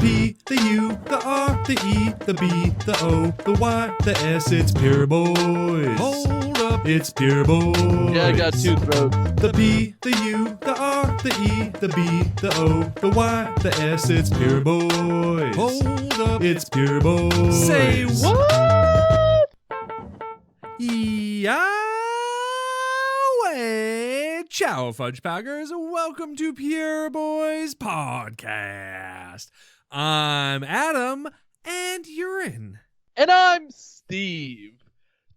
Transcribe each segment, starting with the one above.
P, the U, the R, the E, the B, the O, the Y, the S. It's Pure Boys. Hold up, it's Pure Boys. Yeah, I got two throats. The P, the U, the R, the E, the B, the O, the Y, the S. It's Pure Boys. Hold up, it's Pure Boys. Say what? Yoway! Ciao, Fudge Packers. Welcome to Pure Boys Podcast. I'm Adam, and you're in. And I'm Steve.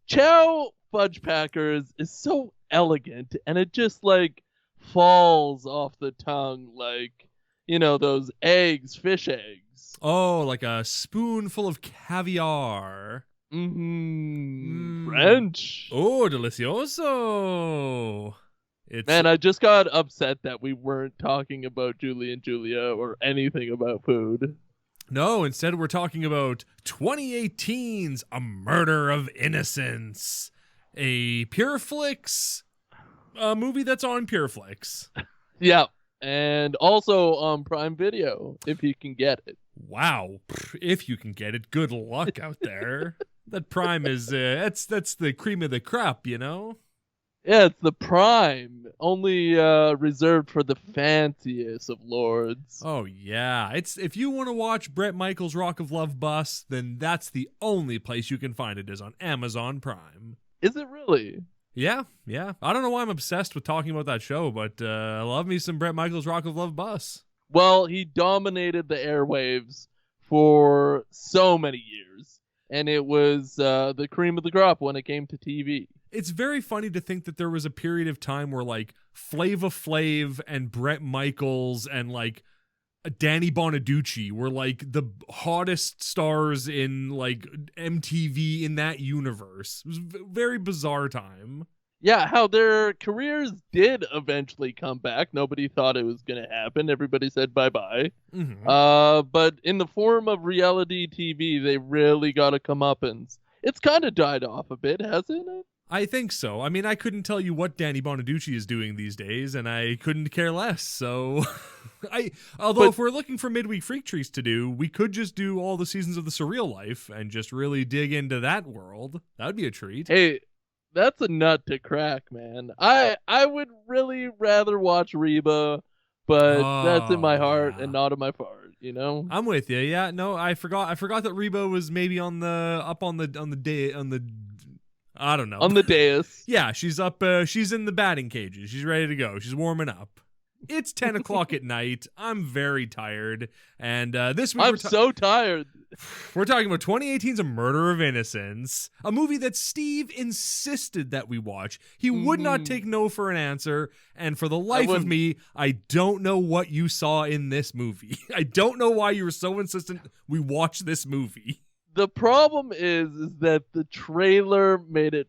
Chow Fudge Packers is so elegant, and it just, falls off the tongue like, those eggs, fish eggs. Oh, like a spoonful of caviar. French. Oh, delicioso. Man, I just got upset that we weren't talking about Julie and Julia or anything about food. No, instead we're talking about 2018's A Murder of Innocence, a Pureflix movie that's on Pureflix. Yeah, and also on Prime Video, if you can get it. Wow, if you can get it, good luck out there. That Prime is, that's the cream of the crop, Yeah, it's the Prime, only reserved for the fanciest of lords. Oh yeah, if you want to watch Bret Michaels' Rock of Love Bus, then that's the only place you can find it is on Amazon Prime. Is it really? Yeah. I don't know why I'm obsessed with talking about that show, but I love me some Bret Michaels' Rock of Love Bus. Well, he dominated the airwaves for so many years, and it was the cream of the crop when it came to TV. It's very funny to think that there was a period of time where Flava Flav and Bret Michaels and Danny Bonaducci were the hottest stars in MTV in that universe. It was a very bizarre time. Yeah, how their careers did eventually come back. Nobody thought it was going to happen. Everybody said bye-bye. Mm-hmm. But in the form of reality TV, they really got a comeuppance. It's kind of died off a bit, hasn't it? I think so. I mean, I couldn't tell you what Danny Bonaducci is doing these days, and I couldn't care less. So, if we're looking for midweek freak treats to do, we could just do all the seasons of The Surreal Life and just really dig into that world. That would be a treat. Hey, that's a nut to crack, man. I would really rather watch Reba, but that's in my heart and not in my fart, I'm with you. Yeah, no, I forgot that Reba was maybe on the I don't know. On the dais. Yeah, she's up. She's in the batting cages. She's ready to go. She's warming up. It's 10 o'clock at night. I'm very tired. And this week I'm so tired. We're talking about 2018's A Murder of Innocence, a movie that Steve insisted that we watch. He would not take no for an answer. And for the life of me, I don't know what you saw in this movie. I don't know why you were so insistent we watch this movie. The problem is that the trailer made it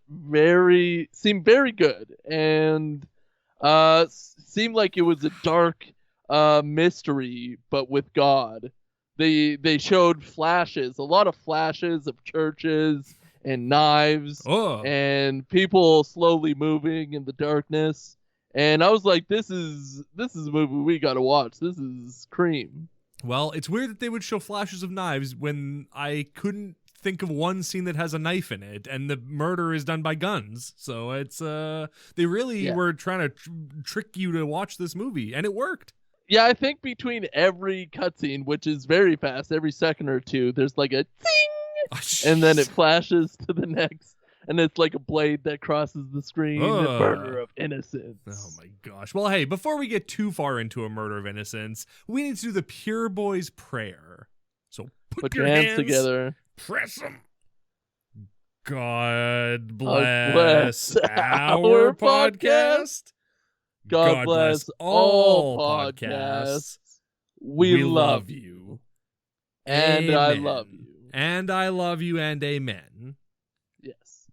seem very good and seemed like it was a dark mystery, but with God. They showed flashes, a lot of flashes of churches and knives and people slowly moving in the darkness. And I was like, this is a movie we gotta watch. This is cream. Well, it's weird that they would show flashes of knives when I couldn't think of one scene that has a knife in it, and the murder is done by guns. So it's they really were trying to trick you to watch this movie, and it worked. Yeah, I think between every cutscene, which is very fast, every second or two, there's a ting, and then it flashes to the next. And it's like a blade that crosses the screen. The Murder of Innocence. Oh my gosh. Well, hey, before we get too far into A Murder of Innocence, we need to do the Pure Boys prayer. So put your hands together. Press them. God bless our podcast. God bless all podcasts. We love you. And I love you. And I love you, and amen. Yes.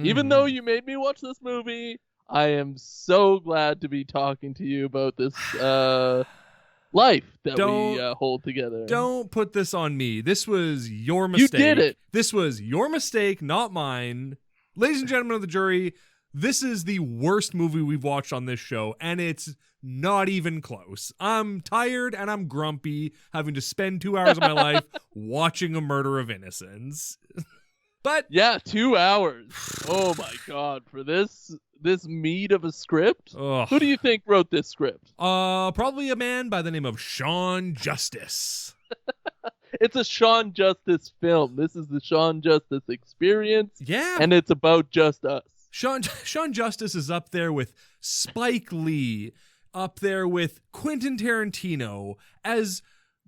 Even though you made me watch this movie, I am so glad to be talking to you about this life that we hold together. Don't put this on me. This was your mistake. You did it. This was your mistake, not mine. Ladies and gentlemen of the jury, This is the worst movie we've watched on this show, and it's not even close. I'm tired and I'm grumpy having to spend 2 hours of my life watching A Murder of Innocence. But yeah, 2 hours. Oh my God, for this meat of a script? Ugh. Who do you think wrote this script? Probably a man by the name of Shawn Justice. It's a Shawn Justice film. This is the Shawn Justice experience. Yeah. And it's about just us. Shawn Justice is up there with Spike Lee, up there with Quentin Tarantino as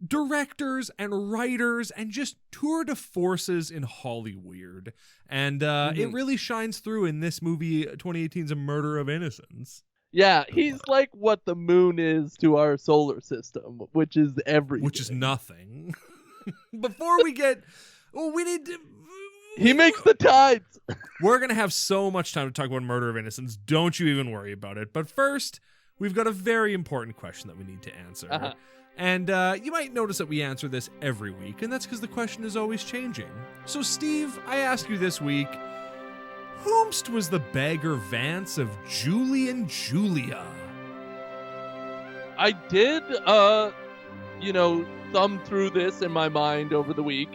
directors and writers and just tour de forces in Hollywood. And it really shines through in this movie, 2018's A Murder of Innocence. Yeah, he's like what the moon is to our solar system, which is everything. Which is nothing. Before we get... Well, we need to... He makes the tides. We're going to have so much time to talk about Murder of Innocence. Don't you even worry about it. But first, we've got a very important question that we need to answer. Uh-huh. And you might notice that we answer this every week, and that's because the question is always changing. So, Steve, I ask you this week, whomst was the Bagger Vance of Julie and Julia? I did, thumb through this in my mind over the week.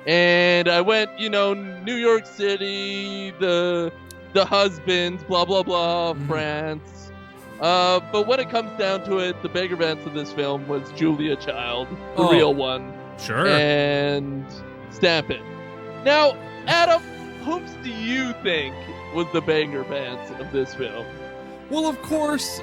And I went, New York City, the husbands, blah, blah, blah, France. But when it comes down to it, the Bagger Vance of this film was Julia Child, the real one. Sure. And stamp it. Now, Adam, whom do you think was the Bagger Vance of this film? Well, of course,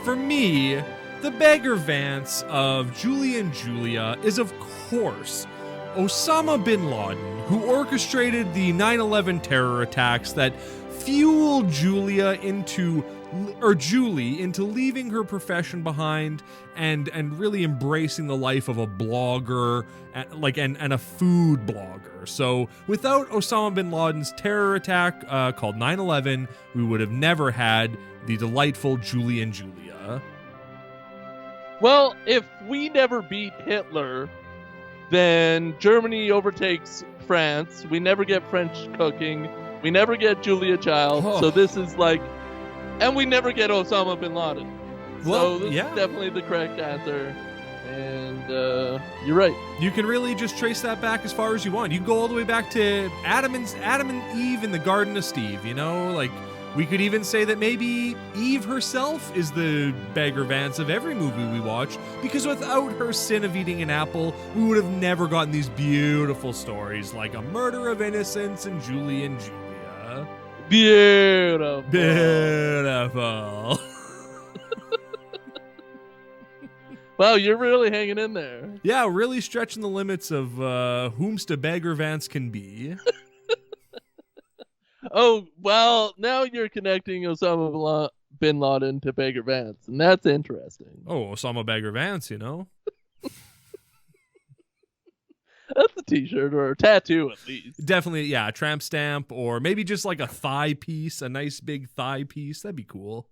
for me, the Bagger Vance of Julie and Julia is, of course, Osama bin Laden, who orchestrated the 9/11 terror attacks that fueled Julie into leaving her profession behind and really embracing the life of a blogger and a food blogger. So without Osama bin Laden's terror attack called 9/11, we would have never had the delightful Julie and Julia. Well, if we never beat Hitler, then Germany overtakes France. We never get French cooking. We never get Julia Child. So this is and we never get Osama bin Laden. Well, so this yeah. is definitely the correct answer. And you're right. You can really just trace that back as far as you want. You can go all the way back to Adam and Eve in the Garden of Steve, we could even say that maybe Eve herself is the Bagger Vance of every movie we watch, because without her sin of eating an apple, we would have never gotten these beautiful stories like A Murder of Innocence and Julie and Julia. Beautiful. Beautiful. Wow, you're really hanging in there. Yeah, really stretching the limits of whomst a Bagger Vance can be. Oh, well, now you're connecting Osama bin Laden to Bagger Vance, and that's interesting. Oh, Osama Bagger Vance, That's a t-shirt or a tattoo, at least. Definitely, yeah, a tramp stamp, or maybe just like a thigh piece, a nice big thigh piece. That'd be cool.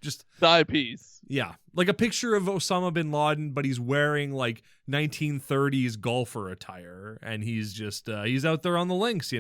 Just thigh piece. Yeah, like a picture of Osama bin Laden, but he's wearing 1930s golfer attire, and he's just, he's out there on the links,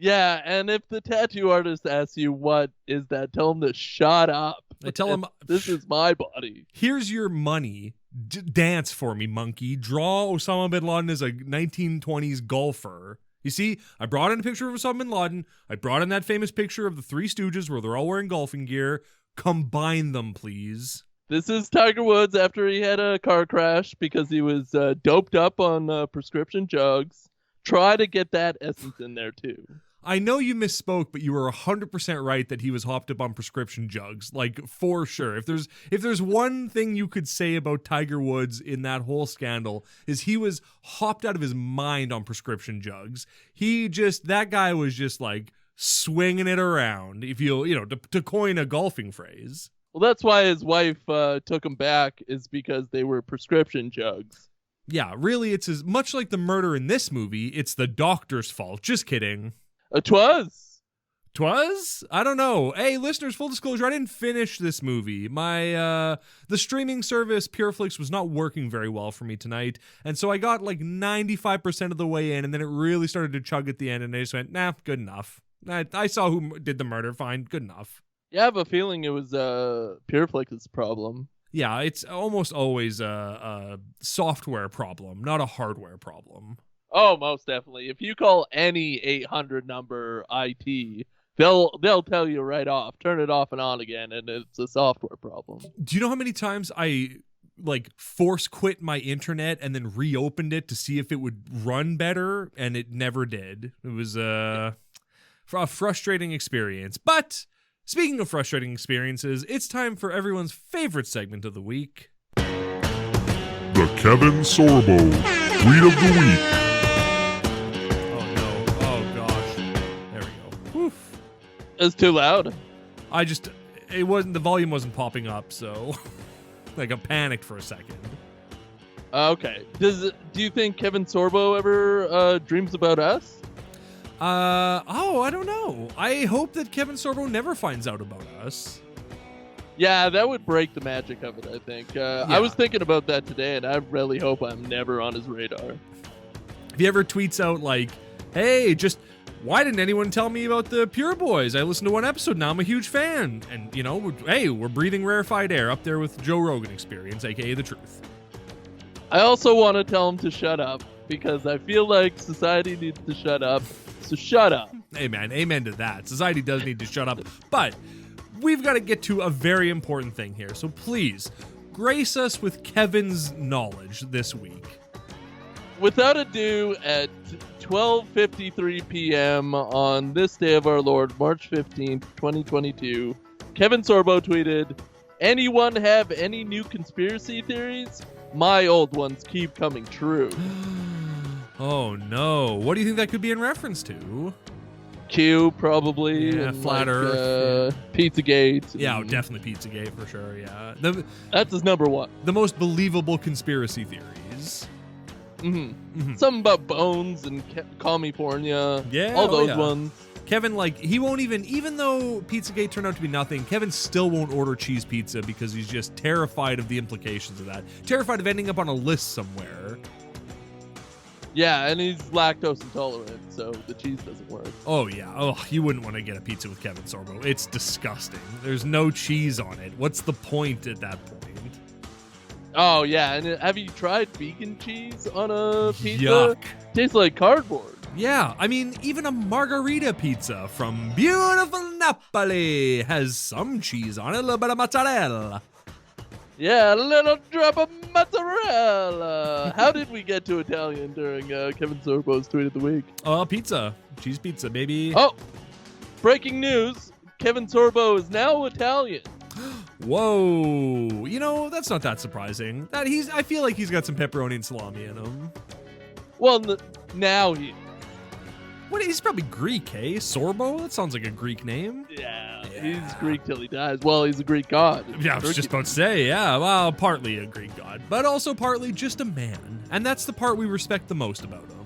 Yeah, and if the tattoo artist asks you what is that, tell him to shut up. I tell him, this is my body. Here's your money. Dance for me, monkey. Draw Osama bin Laden as a 1920s golfer. You see, I brought in a picture of Osama bin Laden. I brought in that famous picture of the Three Stooges where they're all wearing golfing gear. Combine them, please. This is Tiger Woods after he had a car crash because he was doped up on prescription drugs. Try to get that essence in there, too. I know you misspoke, but you were 100% right that he was hopped up on prescription jugs, for sure. If there's one thing you could say about Tiger Woods in that whole scandal, is he was hopped out of his mind on prescription jugs. That guy was just swinging it around, if to coin a golfing phrase. Well, that's why his wife took him back, is because they were prescription jugs. Yeah, really, it's as much like the murder in this movie, it's the doctor's fault. Just kidding. Twas? I don't know. Hey, listeners, full disclosure, I didn't finish this movie. The streaming service Pureflix was not working very well for me tonight, and so I got 95% of the way in, and then it really started to chug at the end, and I just went, nah, good enough. I saw who did the murder, fine, good enough. Yeah, I have a feeling it was Pureflix's problem. Yeah, it's almost always a software problem, not a hardware problem. Oh, most definitely. If you call any 800 number IT, they'll tell you right off, turn it off and on again, and it's a software problem. Do you know how many times I force quit my internet and then reopened it to see if it would run better, and it never did? It was a frustrating experience. But speaking of frustrating experiences, it's time for everyone's favorite segment of the week. The Kevin Sorbo Tweet of the Week. Oh no. Oh gosh. There we go. Woof. It's too loud. The volume wasn't popping up, so I panicked for a second. Okay. Do you think Kevin Sorbo ever dreams about us? I don't know. I hope that Kevin Sorbo never finds out about us. Yeah, that would break the magic of it, I think. I was thinking about that today, and I really hope I'm never on his radar. If he ever tweets out hey, why didn't anyone tell me about the Pure Boys? I listened to one episode, now I'm a huge fan. And, we're breathing rarefied air up there with Joe Rogan Experience, aka The Truth. I also want to tell him to shut up, because I feel like society needs to shut up. So shut up. Hey, man, amen to that. Society does need to shut up. But we've got to get to a very important thing here. So please, grace us with Kevin's knowledge this week. Without ado, at 12:53 p.m. on this day of our Lord, March 15th, 2022, Kevin Sorbo tweeted, "Anyone have any new conspiracy theories? My old ones keep coming true." Oh no. What do you think that could be in reference to? Q, probably. Yeah, flat Earth. Pizzagate. Yeah, definitely Pizzagate for sure, yeah. That's his number one. The most believable conspiracy theories. Something about bones and California. Yeah. All those ones. Kevin, he won't even though Pizzagate turned out to be nothing, Kevin still won't order cheese pizza because he's just terrified of the implications of that. Terrified of ending up on a list somewhere. Yeah, and he's lactose intolerant, so the cheese doesn't work. Oh, yeah. Oh, you wouldn't want to get a pizza with Kevin Sorbo. It's disgusting. There's no cheese on it. What's the point at that point? Oh, yeah, and have you tried vegan cheese on a pizza? Yuck. Tastes like cardboard. Yeah, I mean, even a margarita pizza from beautiful Napoli has some cheese on it, a little bit of mozzarella. Yeah, a little drop of mozzarella. How did we get to Italian during Kevin Sorbo's Tweet of the Week? Pizza. Cheese pizza, baby. Oh, breaking news. Kevin Sorbo is now Italian. Whoa. That's not that surprising. I feel like he's got some pepperoni and salami in him. Well, now he... What? He's probably Greek, eh? Sorbo? That sounds like a Greek name. Yeah, he's Greek till he dies. Well, he's a Greek god. Yeah, I was just about to say, yeah. Well, partly a Greek god, but also partly just a man. And that's the part we respect the most about him.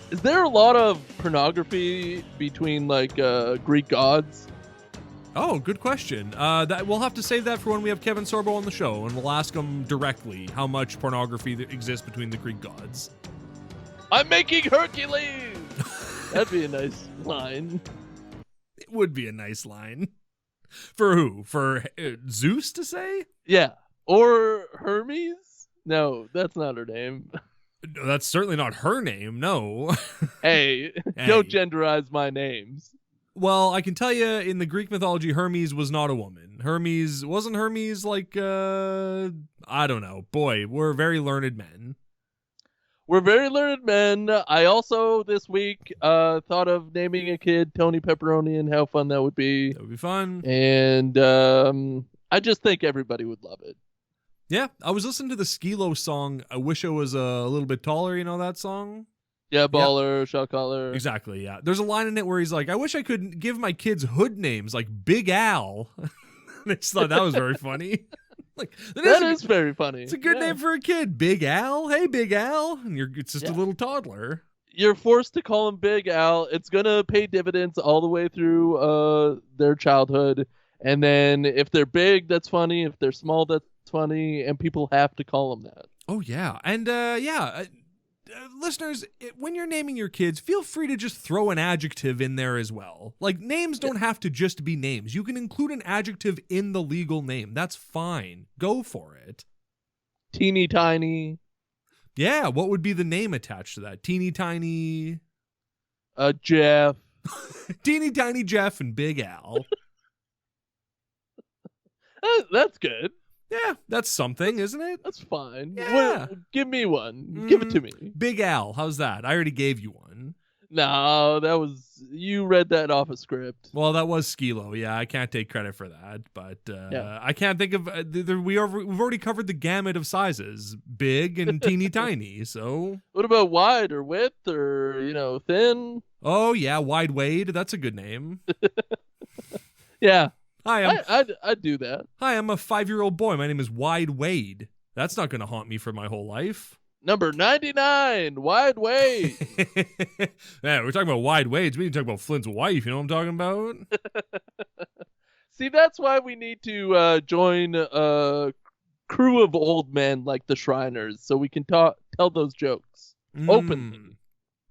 Is there a lot of pornography between, Greek gods? Oh, good question. That we'll have to save that for when we have Kevin Sorbo on the show, and we'll ask him directly how much pornography exists between the Greek gods. I'm making Hercules! That'd be a nice line. It would be a nice line. For who? For Zeus to say? Yeah. Or Hermes? No, that's not her name. No, that's certainly not her name, no. Hey, don't genderize my names. Well, I can tell you, in the Greek mythology, Hermes was not a woman. Wasn't Hermes I don't know. Boy, we're very learned men. We're very learned men. I also, this week, thought of naming a kid Tony Pepperoni and how fun that would be. That would be fun. And I just think everybody would love it. Yeah, I was listening to the Skilo song, I Wish I Was a Little Bit Taller, you know that song? Yeah, baller, shot caller. Exactly, yeah. There's a line in it where he's like, I wish I could give my kids hood names like Big Al. I just thought that was very funny. That is very funny. It's a good name for a kid. Big Al. Hey, Big Al. And it's just a little toddler. You're forced to call him Big Al. It's going to pay dividends all the way through their childhood. And then if they're big, that's funny. If they're small, that's funny. And people have to call him that. Oh, yeah. And listeners, when you're naming your kids, feel free to just throw an adjective in there as well. Like, names don't have to just be names. You can include an adjective in the legal name. That's fine. Go for it. Teeny tiny. Yeah, what would be the name attached to that? Teeny tiny... Jeff. Teeny tiny Jeff and Big Al. That's good. Yeah, that's something, isn't it? That's fine. Yeah. Give me one. Give it to me. Big Al, how's that? I already gave you one. No, you read that off a script. Well, that was Skilo. Yeah, I can't take credit for that, but I can't think of. We've already covered the gamut of sizes, big and teeny tiny. So what about wide or width or thin? Oh yeah, Wide Wade. That's a good name. Yeah. Hi, I'd do that. Hi, I'm a 5-year-old boy. My name is Wide Wade. That's not going to haunt me for my whole life. Number 99, Wide Wade. Yeah, we're talking about Wide Wades. We need to talk about Flint's wife. You know what I'm talking about? See, that's why we need to join a crew of old men like the Shriners, so we can tell those jokes openly.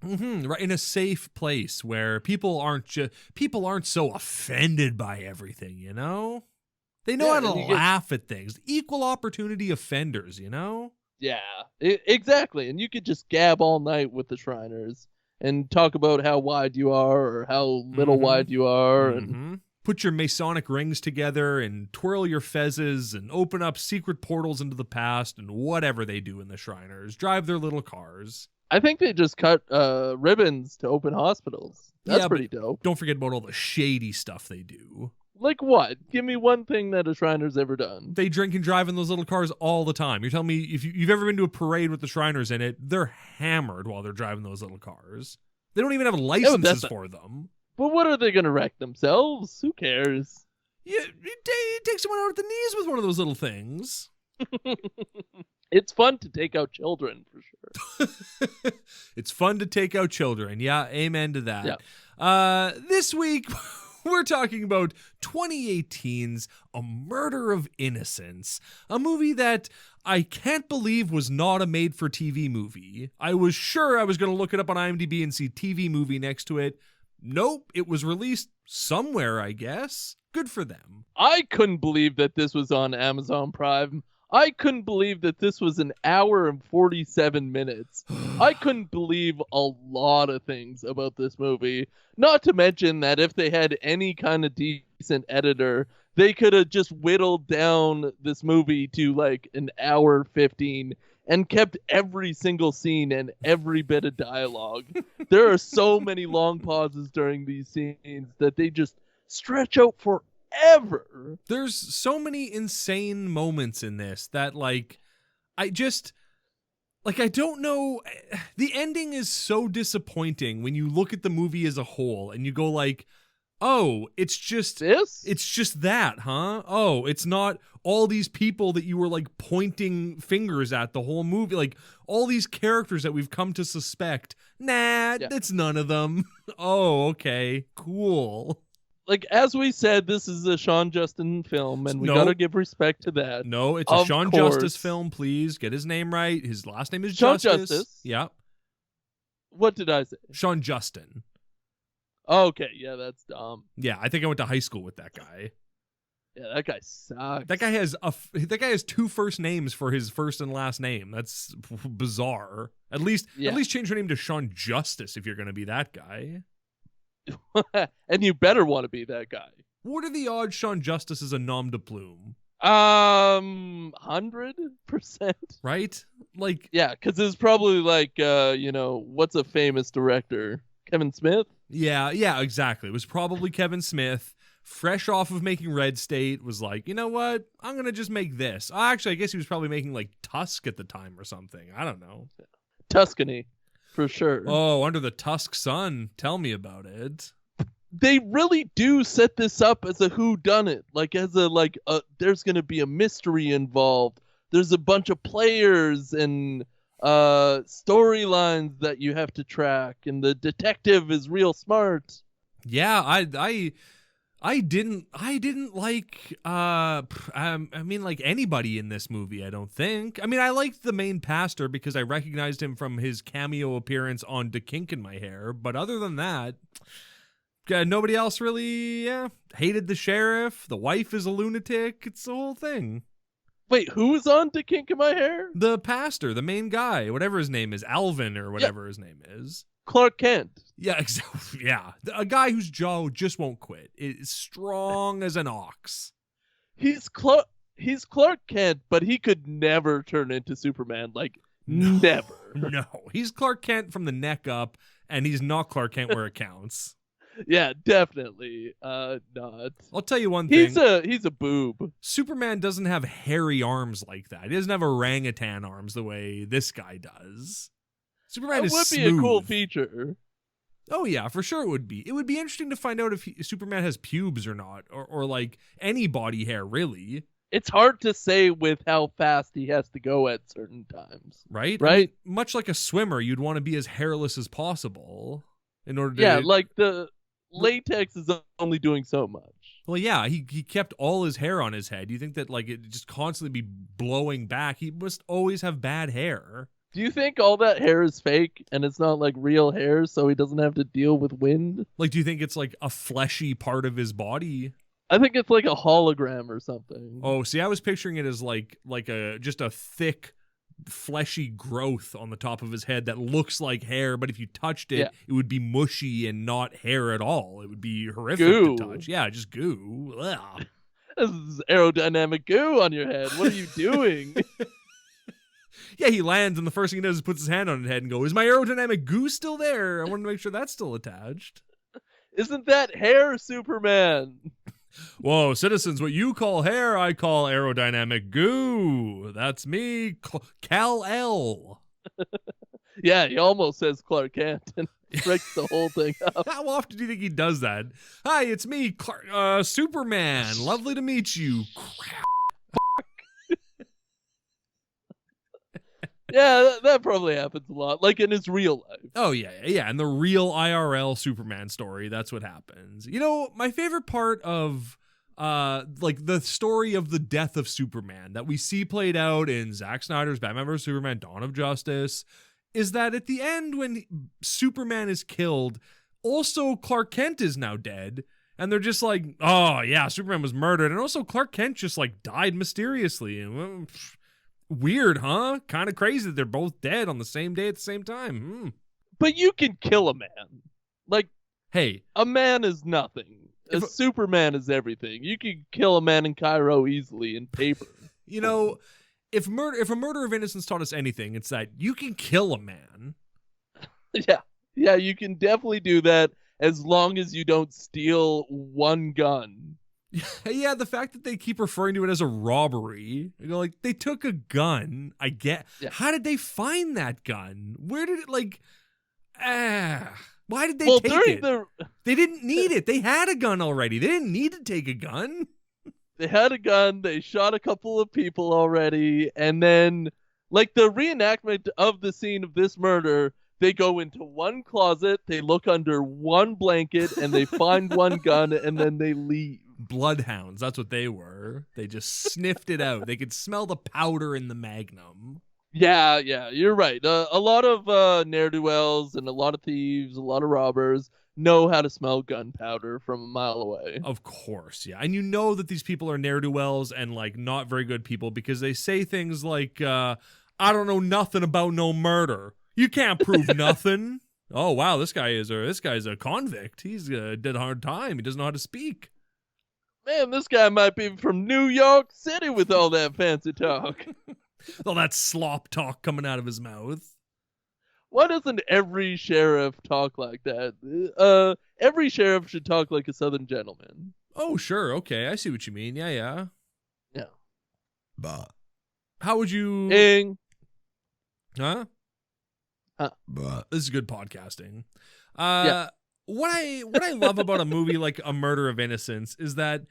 Right, in a safe place where people aren't so offended by everything. They know how to laugh at things. Equal opportunity offenders. Yeah, exactly. And you could just gab all night with the Shriners and talk about how wide you are or how little wide you are. And put your Masonic rings together and twirl your fezzes and open up secret portals into the past and whatever they do in the Shriners. Drive their little cars. I think they just cut ribbons to open hospitals. That's pretty dope. Don't forget about all the shady stuff they do. Like what? Give me one thing that a Shriner's ever done. They drink and drive in those little cars all the time. You're telling me if you've ever been to a parade with the Shriners in it, they're hammered while they're driving those little cars. They don't even have licenses for them. But what are they going to wreck themselves? Who cares? Yeah, it takes someone out at the knees with one of those little things. It's fun to take out children, for sure. It's fun to take out children. Yeah, amen to that. Yeah. This week, we're talking about 2018's A Murder of Innocence, a movie that I can't believe was not a made-for-TV movie. I was sure I was going to look it up on IMDb and see TV movie next to it. Nope, it was released somewhere, I guess. Good for them. I couldn't believe that this was on Amazon Prime. I couldn't believe that this was an hour and 47 minutes. I couldn't believe a lot of things about this movie. Not to mention that if they had any kind of decent editor, they could have just whittled down this movie to like an hour 15 and kept every single scene and every bit of dialogue. There are so many long pauses during these scenes that they just stretch out forever. There's so many insane moments in this that I don't know. The ending is so disappointing when you look at the movie as a whole and you go like, oh, it's just that, huh? Oh, it's not all these people that you were like pointing fingers at the whole movie, like all these characters that we've come to suspect. Nah, it's none of them. Oh, okay, cool. Like, as we said, this is a Shawn Justice film, and we gotta give respect to that. No, it's a Shawn Justice film, please. Get his name right. His last name is Shawn Justice. Yeah. What did I say? Shawn Justin. Okay, yeah, that's dumb. Yeah, I think I went to high school with that guy. Yeah, that guy sucks. That guy has two first names for his first and last name. That's bizarre. At least change your name to Shawn Justice if you're going to be that guy. And you better want to be that guy. What are the odds Shawn Justice is a nom de plume? 100%. Right? Like, yeah, because it's probably like, what's a famous director? Kevin Smith? Yeah, exactly. It was probably Kevin Smith, fresh off of making Red State, was like, you know what? I'm going to just make this. Actually, I guess he was probably making like Tusk at the time or something. I don't know. Tuscany. For sure. Oh, Under the Tusk Sun. Tell me about it. They really do set this up as a whodunit. Like, as there's going to be a mystery involved. There's a bunch of players and storylines that you have to track. And the detective is real smart. Yeah, I didn't like I mean like anybody in this movie, I don't think. I mean, I liked the main pastor because I recognized him from his cameo appearance on "To Kink in My Hair," but other than that, nobody else really hated the sheriff. The wife is a lunatic. It's the whole thing. Wait, who's on "To Kink in My Hair"? The pastor, the main guy, whatever his name is, Alvin or whatever his name is. Clark Kent. Yeah, exactly. Yeah, a guy whose jaw just won't quit. It's strong as an ox. He's Clark Kent, but he could never turn into Superman. Like, never. No, he's Clark Kent from the neck up, and he's not Clark Kent where it counts. Yeah, definitely not. I'll tell you one thing. He's a boob. Superman doesn't have hairy arms like that. He doesn't have orangutan arms the way this guy does. Superman is smooth. That would be a cool feature. Oh yeah, for sure it would be. It would be interesting to find out if Superman has pubes or not, or like any body hair really. It's hard to say with how fast he has to go at certain times. Right? Right? I mean, much like a swimmer, you'd want to be as hairless as possible in order to... Yeah, like the latex is only doing so much. Well, yeah, he kept all his hair on his head. You think that like it just constantly be blowing back? He must always have bad hair. Do you think all that hair is fake and it's not like real hair, so he doesn't have to deal with wind? Like, do you think it's like a fleshy part of his body? I think it's like a hologram or something. Oh, see, I was picturing it as like just a thick, fleshy growth on the top of his head that looks like hair, but if you touched it, it would be mushy and not hair at all. It would be horrific to touch. Yeah, just goo. Ugh. This is aerodynamic goo on your head. What are you doing? Yeah, he lands, and the first thing he does is puts his hand on his head and go, "Is my aerodynamic goo still there? I wanted to make sure that's still attached." Isn't that hair, Superman? Whoa, citizens, what you call hair, I call aerodynamic goo. That's me, Kal-El. Yeah, he almost says Clark Kent and breaks the whole thing up. How often do you think he does that? Hi, it's me, Superman. Lovely to meet you. Crap. Yeah, that probably happens a lot, like in his real life. Oh, yeah. In the real IRL Superman story, that's what happens. You know, my favorite part of, like, the story of the death of Superman that we see played out in Zack Snyder's Batman vs. Superman, Dawn of Justice, is that at the end when Superman is killed, also Clark Kent is now dead, and they're just like, oh, yeah, Superman was murdered, and also Clark Kent just, like, died mysteriously, and weird, huh? Kind of crazy that they're both dead on the same day at the same time. But you can kill a man. Like, hey, a man is nothing. A Superman is everything. You can kill a man in Cairo easily in paper. You know, if a murder of innocence taught us anything, it's that you can kill a man. Yeah, you can definitely do that as long as you don't steal one gun. Yeah, the fact that they keep referring to it as a robbery, you know, like they took a gun. I get. Yeah. How did they find that gun? Where did it like? Why did they take it? They didn't need it. They had a gun already. They didn't need to take a gun. They had a gun. They shot a couple of people already, and then, like the reenactment of the scene of this murder, they go into one closet, they look under one blanket, and they find one gun, and then they leave. Bloodhounds, that's what they were. They just sniffed it out. They could smell the powder in the Magnum. Yeah, you're right. A lot of ne'er-do-wells and a lot of thieves, a lot of robbers know how to smell gunpowder from a mile away. Of course, yeah. And you know that these people are ne'er-do-wells and like not very good people because they say things like, I don't know nothing about no murder. You can't prove nothing. Oh, wow, this guy's a convict. He's did a hard time. He doesn't know how to speak. Man, this guy might be from New York City with all that fancy talk. All that slop talk coming out of his mouth. Why doesn't every sheriff talk like that? Every sheriff should talk like a Southern gentleman. Oh, sure. Okay, I see what you mean. Yeah. Bah. How would you... Ding. Huh? Bah. This is good podcasting. What I love about a movie like A Murder of Innocence is that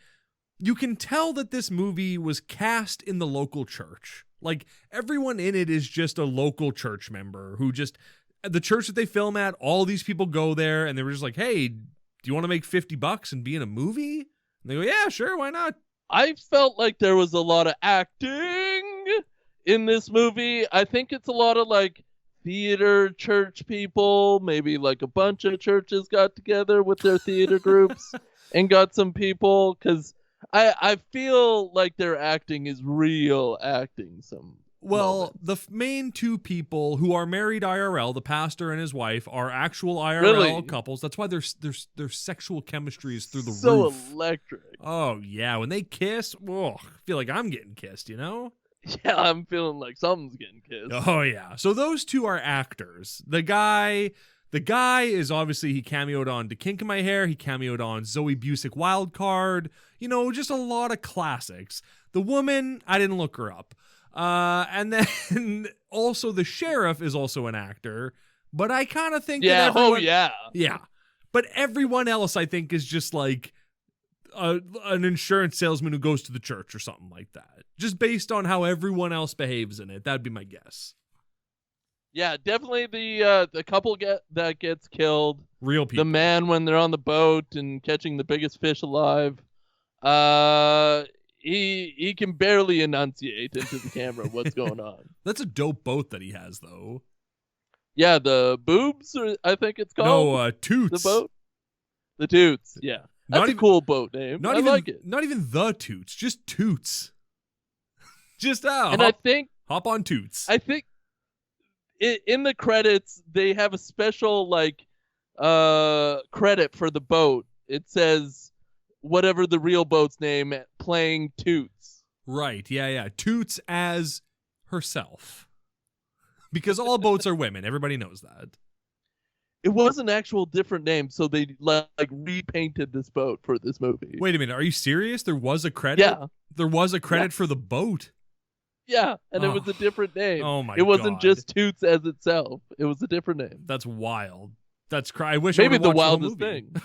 you can tell that this movie was cast in the local church. Like, everyone in it is just a local church member who just, the church that they film at, all these people go there and they were just like, hey, do you want to make $50 and be in a movie? And they go, yeah, sure, why not? I felt like there was a lot of acting in this movie. I think it's a lot of like theater church people, maybe like a bunch of churches got together with their theater groups and got some people, because I feel like their acting is real acting. Well, the main two people who are married IRL, the pastor and his wife, are actual IRL Really? couples. That's why their sexual chemistry is through the so roof. electric. Oh yeah, when they kiss, I feel like I'm getting kissed, you know? Yeah, I'm feeling like something's getting kissed. Oh yeah. So those two are actors. The guy is obviously, he cameoed on To Kink in My Hair. He cameoed on Zoe Busick Wild Card. You know, just a lot of classics. The woman, I didn't look her up. And then also the sheriff is also an actor. But I kind of think that everyone, yeah. But everyone else, I think, is just like an insurance salesman who goes to the church or something like that. Just based on how everyone else behaves in it. That'd be my guess. Yeah, definitely the couple that gets killed. Real people. The man when they're on the boat and catching the biggest fish alive. He can barely enunciate into the camera what's going on. That's a dope boat that he has, though. Yeah, the boobs, I think it's called. No, Toots. The boat? The Toots, yeah. That's a cool boat name. I like it. Not even the Toots, just Toots. Just hop on Toots. I think in the credits they have a special like credit for the boat. It says whatever the real boat's name, playing Toots. Right, yeah. Toots as herself. Because all boats are women. Everybody knows that. It was an actual different name, so they like repainted this boat for this movie. Wait a minute, are you serious? There was a credit? Yeah. There was a credit for the boat? Yeah, and it was a different name. Oh my god. It wasn't just Toots as itself. It was a different name. That's wild. That's I wish maybe I the watched wildest the movie. thing.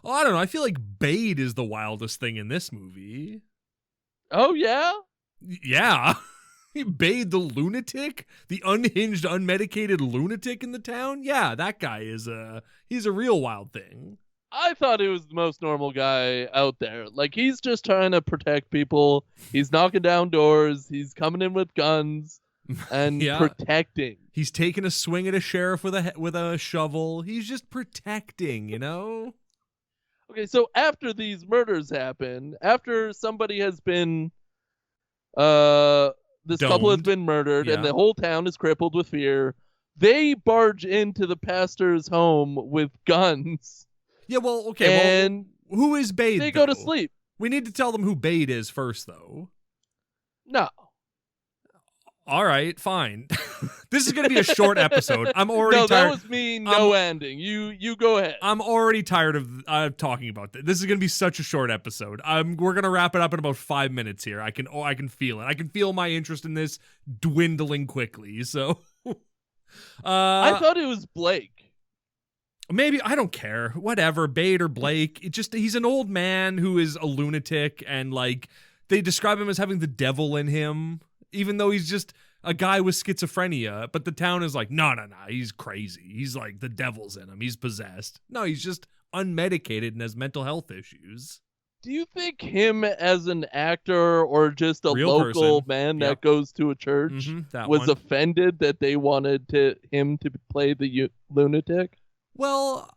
Oh, I don't know. I feel like Bade is the wildest thing in this movie. Oh yeah? Yeah. Bade the lunatic? The unhinged, unmedicated lunatic in the town? Yeah, that guy is he's a real wild thing. I thought he was the most normal guy out there. Like, he's just trying to protect people. He's knocking down doors. He's coming in with guns and protecting. He's taking a swing at a sheriff with a shovel. He's just protecting, you know? Okay, so after these murders happen, after somebody has been this couple has been murdered and the whole town is crippled with fear, they barge into the pastor's home with guns. Yeah, well, okay. And who is Bade? They go to sleep. We need to tell them who Bade is first, though. No. All right, fine. This is going to be a short episode. I'm already tired. No, that was me. No ending. You go ahead. I'm already tired of talking about this. This is going to be such a short episode. We're going to wrap it up in about 5 minutes here. I can feel it. I can feel my interest in this dwindling quickly. So, I thought it was Blake. Maybe, I don't care. Whatever, Bade or Blake. He's an old man who is a lunatic, and like they describe him as having the devil in him, even though he's just a guy with schizophrenia. But the town is like, no, he's crazy. He's like, the devil's in him. He's possessed. No, he's just unmedicated and has mental health issues. Do you think him as an actor or just a Real local person. man that goes to a church was offended that they wanted him to play the lunatic? Well,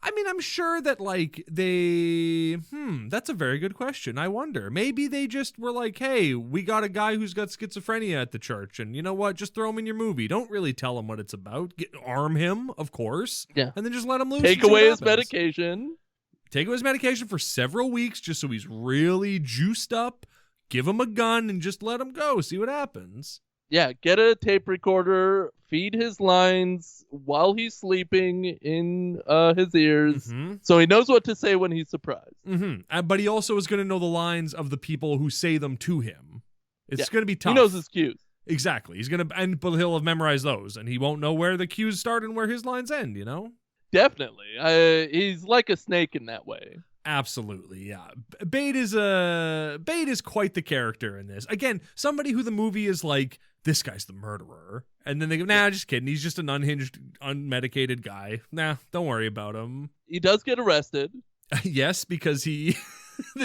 I mean, I'm sure that, like, that's a very good question. I wonder. Maybe they just were like, hey, we got a guy who's got schizophrenia at the church, and you know what? Just throw him in your movie. Don't really tell him what it's about. Arm him, of course. Yeah. And then just let him loose. Take away his medication. Take away his medication for several weeks just so he's really juiced up. Give him a gun and just let him go. See what happens. Yeah, get a tape recorder, feed his lines while he's sleeping in his ears, so he knows what to say when he's surprised. But he also is going to know the lines of the people who say them to him. It's going to be tough. He knows his cues. Exactly. But he'll have memorized those, and he won't know where the cues start and where his lines end, you know? Definitely. He's like a snake in that way. Absolutely, yeah. Bade is quite the character in this. Again, somebody who the movie is like, this guy's the murderer. And then they go, nah, just kidding. He's just an unhinged, unmedicated guy. Nah, don't worry about him. He does get arrested. Yes, because the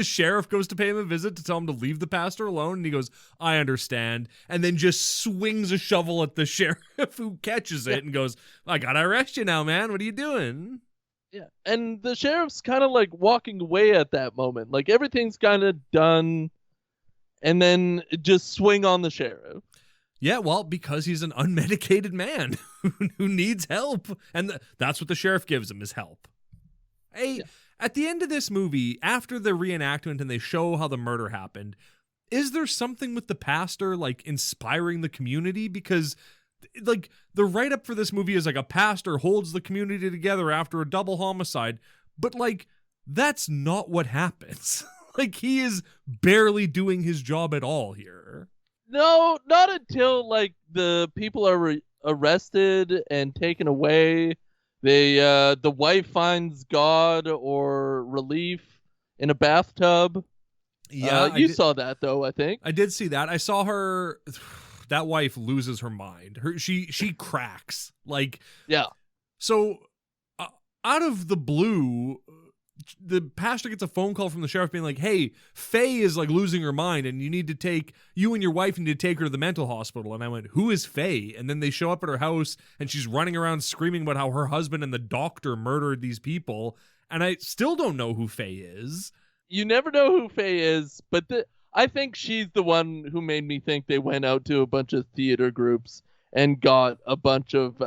sheriff goes to pay him a visit to tell him to leave the pastor alone, and he goes, I understand, and then just swings a shovel at the sheriff, who catches it and goes, I gotta arrest you now, man. What are you doing? Yeah, and the sheriff's kind of like walking away at that moment. Like everything's kind of done, and then just swing on the sheriff. Yeah, well, because he's an unmedicated man who needs help, and that's what the sheriff gives him, is help. At the end of this movie, after the reenactment and they show how the murder happened, is there something with the pastor, like, inspiring the community? Because, like, the write-up for this movie is like a pastor holds the community together after a double homicide, but, like, that's not what happens. Like, he is barely doing his job at all here. No, not until, like, the people are arrested and taken away. The wife finds God or relief in a bathtub. Yeah, you saw that though, I think. I did see that. I saw her. That wife loses her mind. She cracks. Like, yeah. So, out of the blue, the pastor gets a phone call from the sheriff being like, hey, Faye is like losing her mind and you and your wife need to take her to the mental hospital. And I went, who is Faye? And then they show up at her house and she's running around screaming about how her husband and the doctor murdered these people. And I still don't know who Faye is. You never know who Faye is, but I think she's the one who made me think they went out to a bunch of theater groups and got a bunch of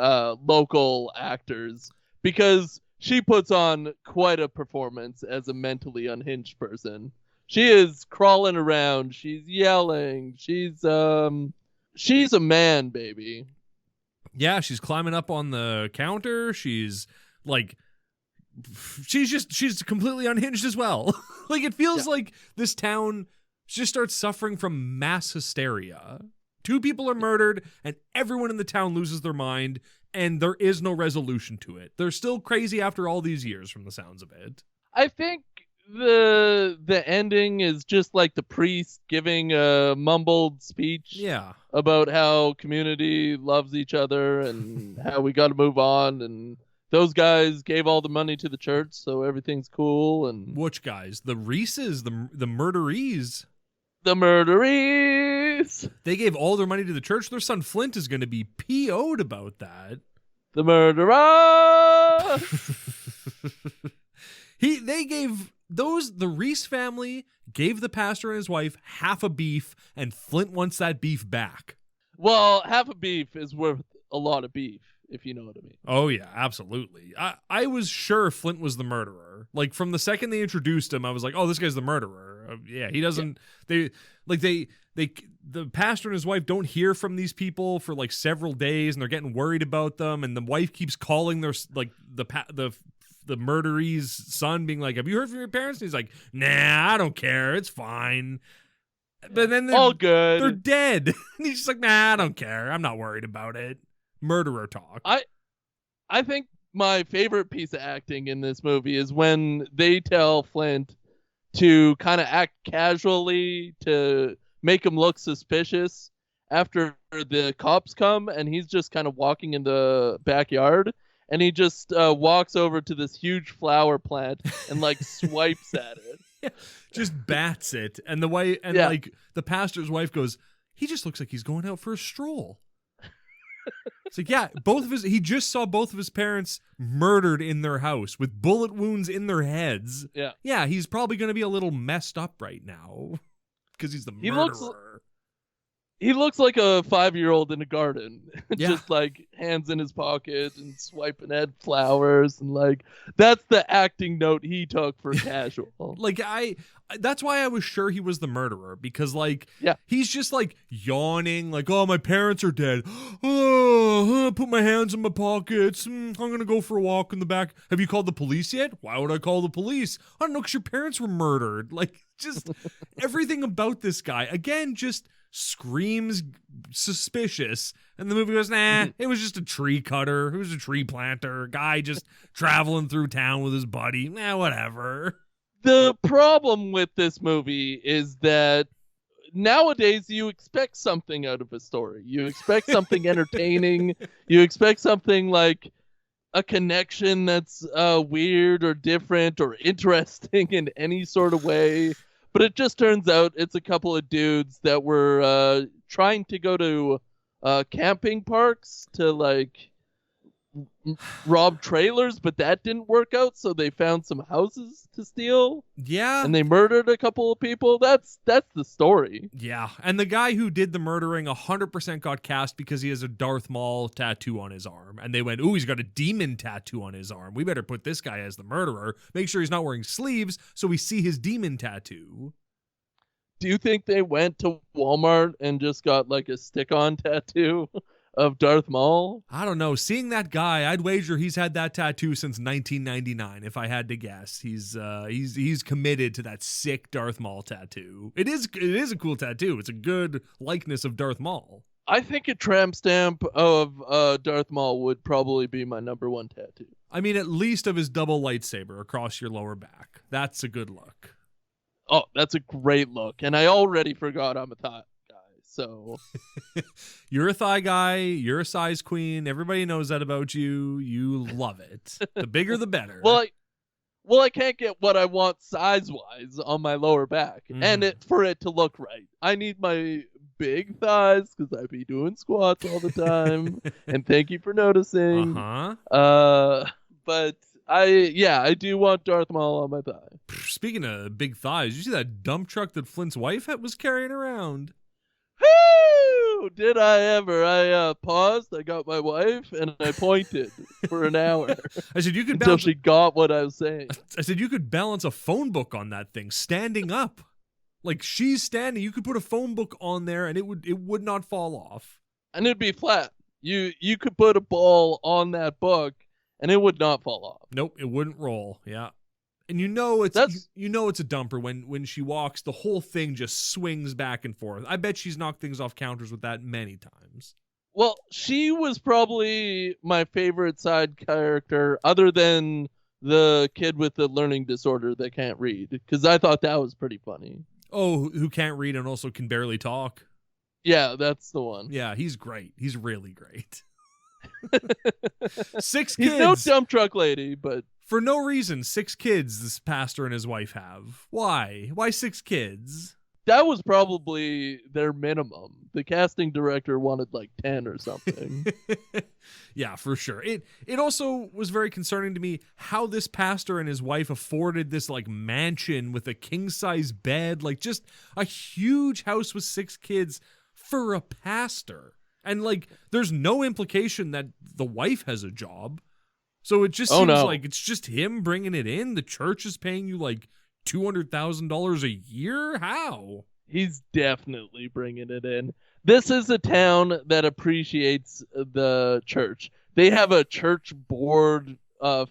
local actors, because she puts on quite a performance as a mentally unhinged person. She is crawling around. She's yelling. She's a man, baby. Yeah, she's climbing up on the counter. She's completely unhinged as well. Like, it feels like this town just starts suffering from mass hysteria. 2 people are murdered and everyone in the town loses their mind. And there is no resolution to it. They're still crazy after all these years, from the sounds of it. I think the ending is just like the priest giving a mumbled speech about how community loves each other and how we got to move on, and those guys gave all the money to the church, so everything's cool. And which guys? The Reeses, the murderees. The murderees. They gave all their money to the church. Their son Flint is going to be PO'd about that. The murderer. The Reese family gave the pastor and his wife half a beef, and Flint wants that beef back. Well, half a beef is worth a lot of beef, if you know what I mean. Oh yeah, absolutely. I was sure Flint was the murderer. Like, from the second they introduced him, I was like, oh, this guy's the murderer. Yeah, he doesn't. Yeah. The pastor and his wife don't hear from these people for like several days, and they're getting worried about them. And the wife keeps calling their the murderee's son, being like, "Have you heard from your parents?" And he's like, "Nah, I don't care. It's fine." But then all good. They're dead. And he's just like, "Nah, I don't care. I'm not worried about it." Murderer talk. I think my favorite piece of acting in this movie is when they tell Flint to kind of act casually to make him look suspicious after the cops come, and he's just kind of walking in the backyard, and he just walks over to this huge flower plant and like swipes at it. Yeah, just bats it, and like the pastor's wife goes, "He just looks like he's going out for a stroll." It's like, yeah, he just saw both of his parents murdered in their house with bullet wounds in their heads. Yeah. Yeah, he's probably going to be a little messed up right now because he's the murderer. He looks like a 5-year-old in a garden, just like hands in his pocket and swiping at flowers, and like that's the acting note he took for casual. Like that's why I was sure he was the murderer, because like he's just like yawning, like, oh, my parents are dead. Oh, put my hands in my pockets. I'm gonna go for a walk in the back. Have you called the police yet? Why would I call the police? I don't know, because your parents were murdered. Like, just everything about this guy again just screams suspicious, and the movie goes, nah, it was just a tree cutter, it was a tree planter, guy just traveling through town with his buddy, whatever. The problem with this movie is that nowadays you expect something out of a story. You expect something entertaining. You expect something like a connection that's weird or different or interesting in any sort of way. But it just turns out it's a couple of dudes that were trying to go to camping parks to like rob trailers, but that didn't work out, so they found some houses to steal. Yeah. And they murdered a couple of people. That's the story. Yeah. And the guy who did the murdering 100% got cast because he has a Darth Maul tattoo on his arm. And they went, ooh, he's got a demon tattoo on his arm. We better put this guy as the murderer. Make sure he's not wearing sleeves so we see his demon tattoo. Do you think they went to Walmart and just got like a stick-on tattoo of Darth Maul? I don't know. Seeing that guy, I'd wager he's had that tattoo since 1999. If I had to guess, he's committed to that sick Darth Maul tattoo. It is a cool tattoo. It's a good likeness of Darth Maul. I think a tramp stamp of Darth Maul would probably be my number one tattoo. I mean, at least of his double lightsaber across your lower back. That's a good look. Oh, that's a great look. And I already forgot I'm a thigh guy, so. You're a thigh guy. You're a size queen. Everybody knows that about you. You love it. The bigger, the better. Well, I can't get what I want size-wise on my lower back. And for it to look right. I need my big thighs because I be doing squats all the time. And thank you for noticing. But I do want Darth Maul on my thigh. Speaking of big thighs, you see that dump truck that Flint's wife was carrying around? Woo! Did I ever? I paused, I got my wife, and I pointed for an hour. I said you could until she got what I was saying. I said you could balance a phone book on that thing standing up. Like she's standing, you could put a phone book on there and it would not fall off. And it'd be flat. You could put a ball on that book and it would not fall off. Nope, it wouldn't roll. Yeah. And you know it's a dumper when she walks, the whole thing just swings back and forth. I bet she's knocked things off counters with that many times. Well, she was probably my favorite side character other than the kid with the learning disorder that can't read, because I thought that was pretty funny. Oh, who can't read and also can barely talk? Yeah, that's the one. Yeah, he's great. He's really great. 6 kids. He's no dump truck lady, but... For no reason, 6 kids this pastor and his wife have. Why? Why 6 kids? That was probably their minimum. The casting director wanted like 10 or something. Yeah, for sure. It also was very concerning to me how this pastor and his wife afforded this like mansion with a king-size bed, like just a huge house with 6 kids for a pastor. And like there's no implication that the wife has a job. So it just seems like it's just him bringing it in. The church is paying you like $200,000 a year? How? He's definitely bringing it in. This is a town that appreciates the church. They have a church board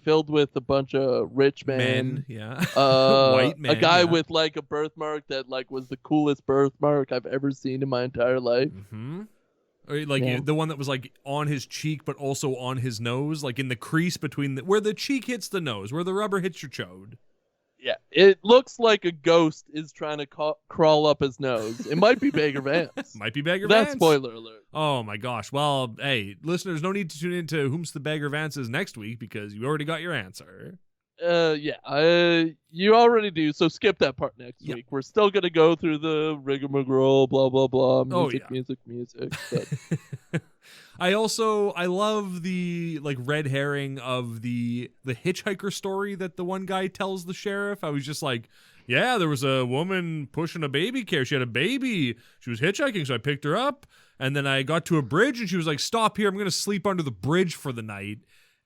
filled with a bunch of rich men. Yeah. White men. A guy with like a birthmark that like was the coolest birthmark I've ever seen in my entire life. Mm-hmm. Like the one that was like on his cheek, but also on his nose, like in the crease between where the cheek hits the nose, where the rubber hits your chode. Yeah, it looks like a ghost is trying to crawl up his nose. It might be Bagger Vance. Might be Bagger Vance. That's spoiler alert. Oh my gosh. Well, hey, listeners, no need to tune into Whom's the Bagger Vance is next week because you already got your answer. You already do, so skip that part next week. We're still going to go through the rigmarole, blah, blah, blah, music. But... I love the like red herring of the hitchhiker story that the one guy tells the sheriff. I was just like, yeah, there was a woman pushing a baby carrier. She had a baby. She was hitchhiking, so I picked her up. And then I got to a bridge and she was like, stop here. I'm going to sleep under the bridge for the night.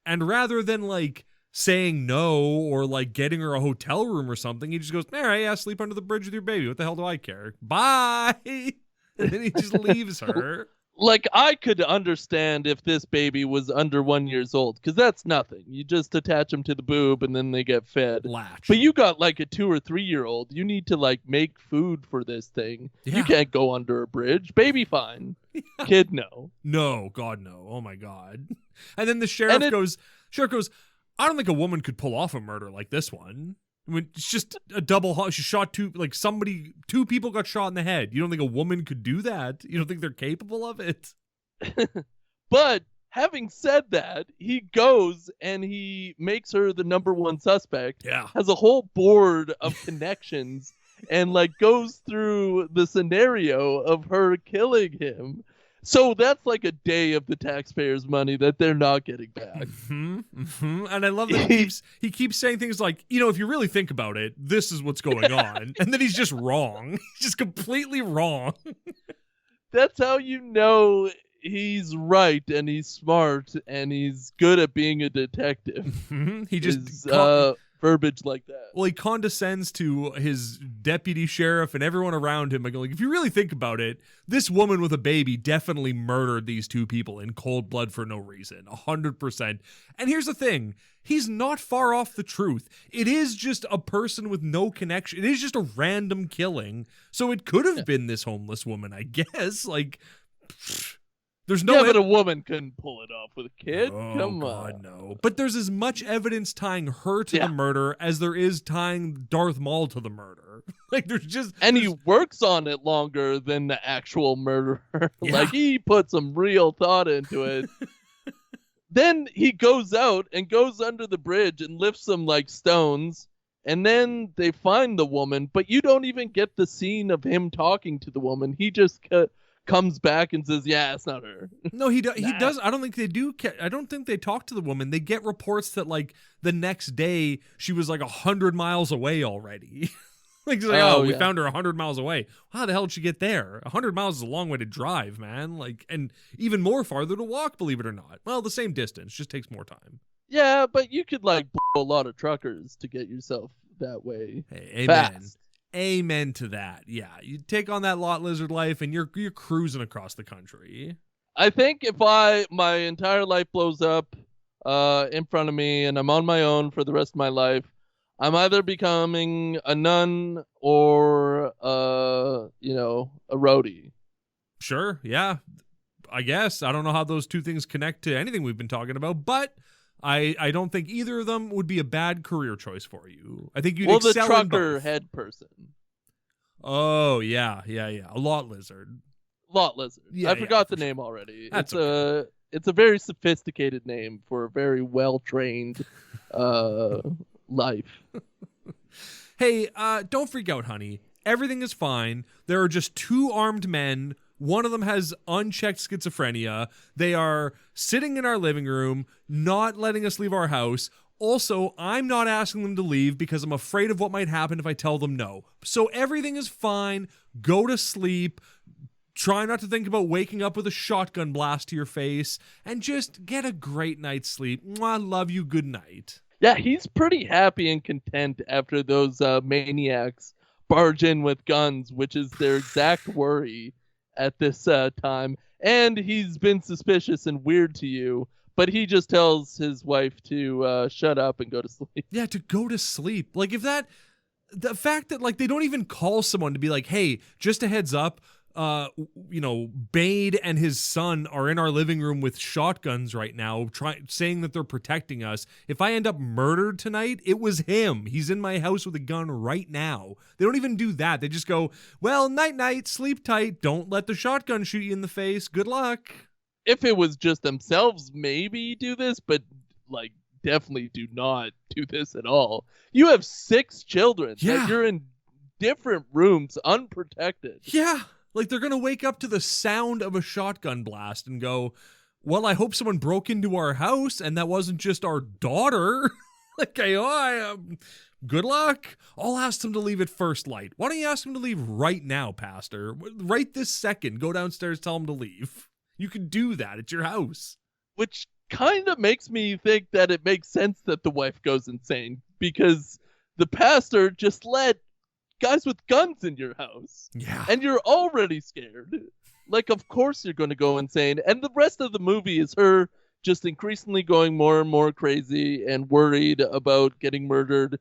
And rather than like saying no or like getting her a hotel room or something, he just goes, all right, yeah, sleep under the bridge with your baby. What the hell do I care? Bye. And then he just leaves her. Like, I could understand if this baby was under 1 year old, because that's nothing. You just attach them to the boob and then they get fed. Latch. But you got like a 2 or 3 year old. You need to like make food for this thing. Yeah. You can't go under a bridge. Baby fine. Yeah. Kid no. No, God no. Oh my God. And then the sheriff goes, I don't think a woman could pull off a murder like this one. I mean, it's just a double. She shot 2 people got shot in the head. You don't think a woman could do that? You don't think they're capable of it? But having said that, he goes and he makes her the number one suspect. Yeah. Has a whole board of connections and like goes through the scenario of her killing him. So that's like a day of the taxpayers' money that they're not getting back. And I love that he keeps saying things like, if you really think about it, this is what's going on. And then he's just wrong. He's just completely wrong. That's how you know he's right and he's smart and he's good at being a detective. He just verbiage like that. Well, he condescends to his deputy sheriff and everyone around him. Like, if you really think about it, this woman with a baby definitely murdered these two people in cold blood for no reason. 100%. And here's the thing. He's not far off the truth. It is just a person with no connection. It is just a random killing. So it could have been this homeless woman, I guess. Like, there's no. Yeah, but a woman couldn't pull it off with a kid. Oh, Come God, on. no. But there's as much evidence tying her to the murder as there is tying Darth Maul to the murder. Like, And he works on it longer than the actual murderer. Yeah. Like, he put some real thought into it. Then he goes out and goes under the bridge and lifts some, like, stones. And then they find the woman, but you don't even get the scene of him talking to the woman. He just comes back and says, yeah, it's not her. No, he does. I don't think they do. I don't think they talk to the woman. They get reports that, like, the next day she was like 100 miles away already. Like, it's like, we found her 100 miles away. How the hell did she get there? 100 miles is a long way to drive, man. Like, and even more farther to walk, believe it or not. Well, the same distance, just takes more time. Yeah, but you could, like, blow a lot of truckers to get yourself that way. Hey, amen. Fast. Amen to that. Yeah, you take on that lot lizard life and you're cruising across the country. I think if my entire life blows up in front of me and I'm on my own for the rest of my life, I'm either becoming a nun or a roadie. Sure, yeah. I guess. I don't know how those two things connect to anything we've been talking about, but I don't think either of them would be a bad career choice for you. I think you'd excel the in trucker both. head person. Oh, yeah. A lot lizard. Lot lizard. Yeah, I forgot the sure. name already. That's It's a very sophisticated name for a very well-trained life. Hey, don't freak out, honey. Everything is fine. There are just two armed men. One of them has unchecked schizophrenia. They are sitting in our living room, not letting us leave our house. Also, I'm not asking them to leave because I'm afraid of what might happen if I tell them no. So everything is fine. Go to sleep. Try not to think about waking up with a shotgun blast to your face. And just get a great night's sleep. Mwah, love you. Good night. Yeah, he's pretty happy and content after those maniacs barge in with guns, which is their exact worry at this time. And he's been suspicious and weird to you, but he just tells his wife to shut up and go to sleep. Yeah, to go to sleep. Like, the fact that, like, they don't even call someone to be like, hey, just a heads up, Bade and his son are in our living room with shotguns right now, saying that they're protecting us. If I end up murdered tonight, it was him. He's in my house with a gun right now. They don't even do that. They just go, well, night, sleep tight. Don't let the shotgun shoot you in the face. Good luck. If it was just themselves, maybe do this, but, like, definitely do not do this at all. You have 6 children. Yeah. That you're in different rooms, unprotected. Yeah. Like, they're going to wake up to the sound of a shotgun blast and go, well, I hope someone broke into our house and that wasn't just our daughter. Like, good luck. I'll ask them to leave at first light. Why don't you ask them to leave right now, Pastor? Right this second. Go downstairs, tell them to leave. You can do that. It's your house. Which kind of makes me think that it makes sense that the wife goes insane, because the pastor just let guys with guns in your house. Yeah. And you're already scared. Like, of course you're going to go insane. And the rest of the movie is her just increasingly going more and more crazy and worried about getting murdered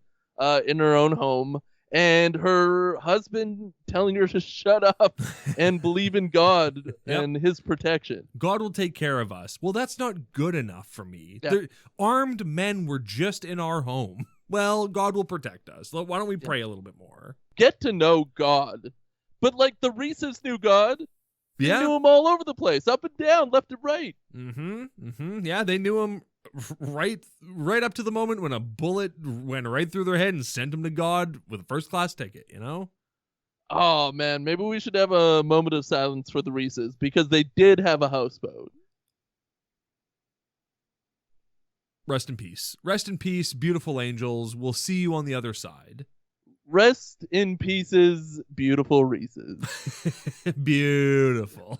in her own home. And her husband telling her to shut up and believe in God and his protection. God will take care of us. Well, that's not good enough for me. Yeah. Armed men were just in our home. Well, God will protect us. Why don't we pray a little bit more? Get to know God. But, like, the Reese's knew God. They Yeah. knew him all over the place, up and down, left and right. Yeah, they knew him right up to the moment when a bullet went right through their head and sent them to God with a first-class ticket, you know? Oh, man, maybe we should have a moment of silence for the Reeses, because they did have a houseboat. Rest in peace. Rest in peace, beautiful angels. We'll see you on the other side. Rest in pieces, beautiful Reeses. Beautiful.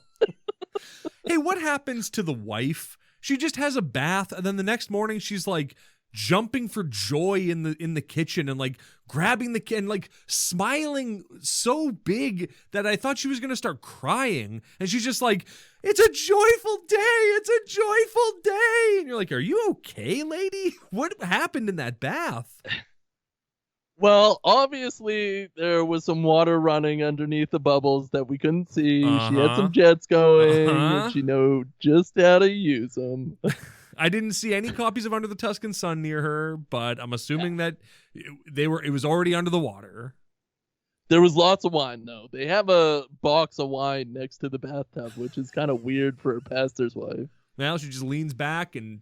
Hey, what happens to the wife? She just has a bath, and then the next morning she's like jumping for joy in the kitchen and like grabbing the and like smiling so big that I thought she was gonna start crying, and she's just like, "It's a joyful day! It's a joyful day!" And you're like, "Are you okay, lady? What happened in that bath?" Well, obviously, there was some water running underneath the bubbles that we couldn't see. She had some jets going, and she knew just how to use them. I didn't see any copies of Under the Tuscan Sun near her, but I'm assuming that it was already under the water. There was lots of wine, though. They have a box of wine next to the bathtub, which is kind of weird for a pastor's wife. Now she just leans back and,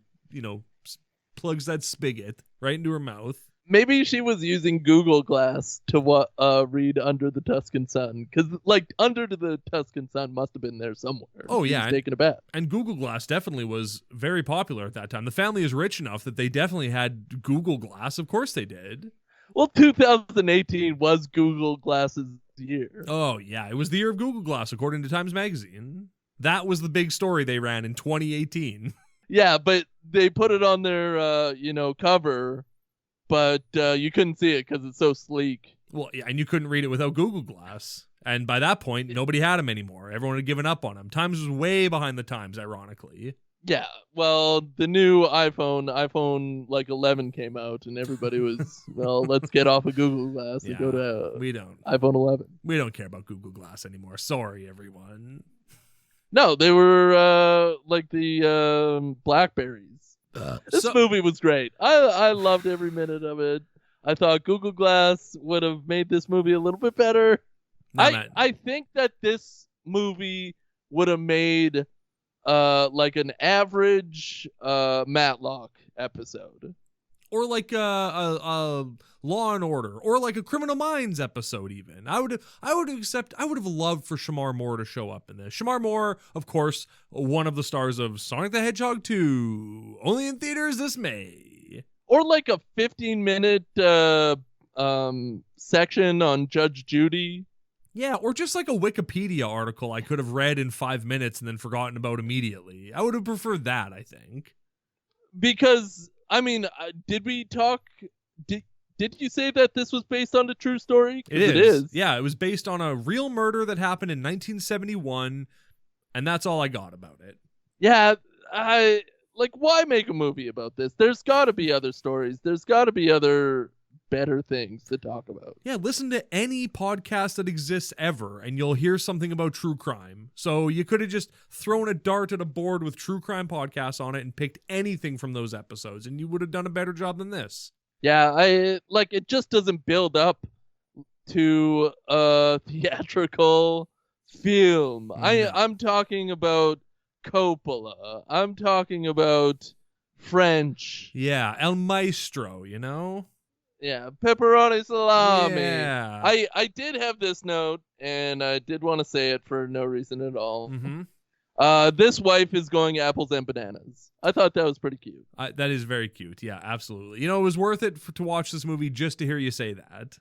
plugs that spigot right into her mouth. Maybe she was using Google Glass to read Under the Tuscan Sun, because Under the Tuscan Sun must have been there somewhere. Oh yeah, taking a bath. And Google Glass definitely was very popular at that time. The family is rich enough that they definitely had Google Glass. Of course they did. Well, 2018 was Google Glass's year. Oh yeah, it was the year of Google Glass according to Times Magazine. That was the big story they ran in 2018. Yeah, but they put it on their cover. But you couldn't see it because it's so sleek. Well, yeah, and you couldn't read it without Google Glass. And by that point, nobody had them anymore. Everyone had given up on them. Times was way behind the times, ironically. Yeah, well, the new iPhone 11 came out, and everybody was, well, let's get off of Google Glass and go to iPhone 11. We don't care about Google Glass anymore. Sorry, everyone. No, they were like the Blackberries. This movie was great. I loved every minute of it. I thought Google Glass would have made this movie a little bit better. I think that this movie would have made like an average Matlock episode. Or like a Law and Order, or like a Criminal Minds episode even. I would have loved for Shamar Moore to show up in this. Shamar Moore, of course, one of the stars of Sonic the Hedgehog 2, only in theaters this May. Or like a 15-minute section on Judge Judy. Yeah, or just like a Wikipedia article I could have read in 5 minutes and then forgotten about immediately. I would have preferred that, I think. Because, I mean, did we talk... Did you say that this was based on a true story? It is. Yeah, it was based on a real murder that happened in 1971, and that's all I got about it. Yeah, why make a movie about this? There's got to be other stories. There's got to be other better things to talk about. Yeah, listen to any podcast that exists ever, and you'll hear something about true crime. So you could have just thrown a dart at a board with true crime podcasts on it and picked anything from those episodes, and you would have done a better job than this. Yeah, it just doesn't build up to a theatrical film. I'm talking about Coppola. I'm talking about French. Yeah, El Maestro, you know? Yeah, pepperoni salami. Yeah. I did have this note, and I did want to say it for no reason at all. Mm-hmm. This wife is going apples and bananas. I thought that was pretty cute. That is very cute. Yeah, absolutely. It was worth it to watch this movie just to hear you say that.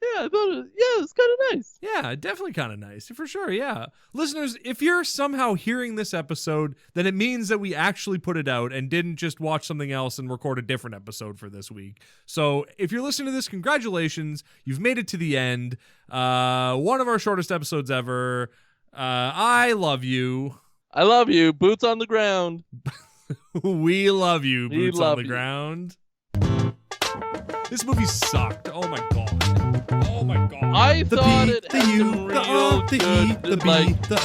Yeah, I thought it's kind of nice. Yeah, definitely kind of nice. For sure, yeah. Listeners, if you're somehow hearing this episode, then it means that we actually put it out and didn't just watch something else and record a different episode for this week. So if you're listening to this, congratulations. You've made it to the end. One of our shortest episodes ever. I love you. I love you. Boots on the ground. We love you, Boots on the ground. This movie sucked. Oh my god. Oh my god. I thought it had some real good,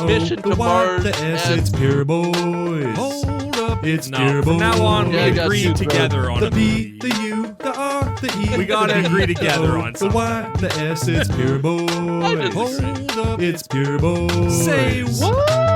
Mission to Mars. The S, it's Pure Boys. Hold up. It's Pure Boys. From now on, we agreed together on the a movie. P, the U, the R. the E. We gotta agree together on the something. Y, the S, it's Pure Boy. disagree. Hold up, it's Pure Boy. Say what?